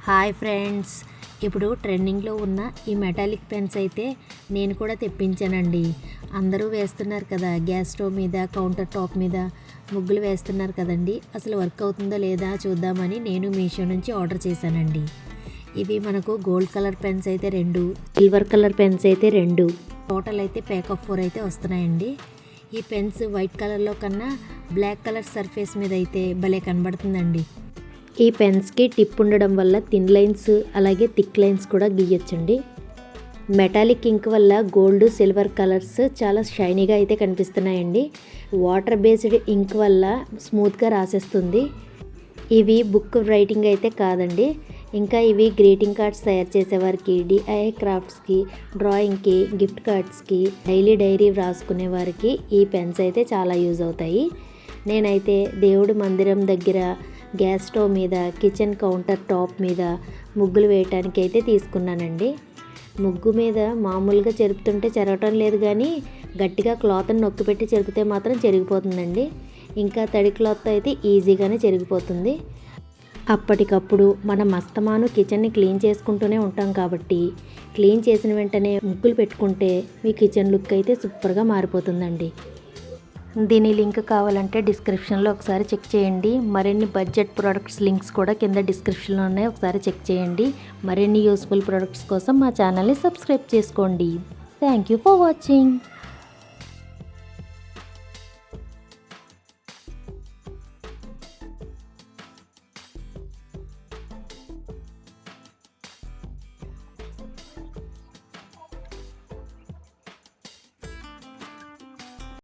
Hi friends, ఇప్పుడు ట్రెండింగ్లో ఉన్న ఈ మెటాలిక్ పెన్స్ అయితే నేను కూడా తెప్పించానండి. అందరూ వేస్తున్నారు కదా, గ్యాస్ స్టవ్ మీద, కౌంటర్ టాప్ మీద ముగ్గులు వేస్తున్నారు కదండి. అసలు వర్క్ అవుతుందో లేదా చూద్దామని నేను మీషో నుంచి ఆర్డర్ చేశానండి. ఇవి మనకు గోల్డ్ కలర్ పెన్స్ అయితే 2, సిల్వర్ కలర్ పెన్స్ అయితే 2, టోటల్ అయితే ప్యాక్ ఆఫ్ 4 అయితే వస్తున్నాయండి. ఈ పెన్స్ వైట్ కలర్లో కన్నా బ్లాక్ కలర్ సర్ఫేస్ మీద అయితే భలే కనబడుతుందండి. ఈ పెన్స్కి టిప్ ఉండడం వల్ల థిన్ లైన్స్ అలాగే థిక్ లైన్స్ కూడా గీయొచ్చండి. మెటాలిక్ ఇంక్ వల్ల గోల్డ్, సిల్వర్ కలర్స్ చాలా షైనీగా అయితే కనిపిస్తున్నాయండి. వాటర్ బేస్డ్ ఇంక్ వల్ల స్మూత్గా రాసేస్తుంది. ఇవి బుక్ రైటింగ్ అయితే కాదండి. ఇంకా ఇవి గ్రీటింగ్ కార్డ్స్ తయారు చేసేవారికి, డిఐఐ క్రాఫ్ట్స్కి, డ్రాయింగ్కి, గిఫ్ట్ కార్డ్స్కి, డైరీ రాసుకునే వారికి ఈ పెన్స్ అయితే చాలా యూజ్ అవుతాయి. నేనైతే దేవుడి మందిరం దగ్గర, గ్యాస్ స్టవ్ మీద, కిచెన్ కౌంటర్ టాప్ మీద ముగ్గులు వేయటానికి అయితే తీసుకున్నానండి. ముగ్గు మీద మామూలుగా చెరుపుతుంటే చెరగటం లేదు, కానీ గట్టిగా క్లాత్ని నొక్కిపెట్టి చెరిపితే మాత్రం చెరిగిపోతుందండి. ఇంకా తడి క్లాత్తో అయితే ఈజీగానే చెరిగిపోతుంది. అప్పటికప్పుడు మనం అస్తమాను కిచెన్ని క్లీన్ చేసుకుంటూనే ఉంటాం కాబట్టి క్లీన్ చేసిన వెంటనే ముగ్గులు పెట్టుకుంటే మీ కిచెన్ లుక్ అయితే సూపర్గా మారిపోతుందండి. దీని లింక్ కావాలంటే డిస్క్రిప్షన్లో ఒకసారి చెక్ చేయండి. మరిన్ని బడ్జెట్ ప్రొడక్ట్స్ లింక్స్ కూడా కింద డిస్క్రిప్షన్లో ఉన్నాయి, ఒకసారి చెక్ చేయండి. మరిన్ని యూస్ఫుల్ ప్రొడక్ట్స్ కోసం మా ఛానల్ని సబ్స్క్రైబ్ చేసుకోండి. Thank you for watching.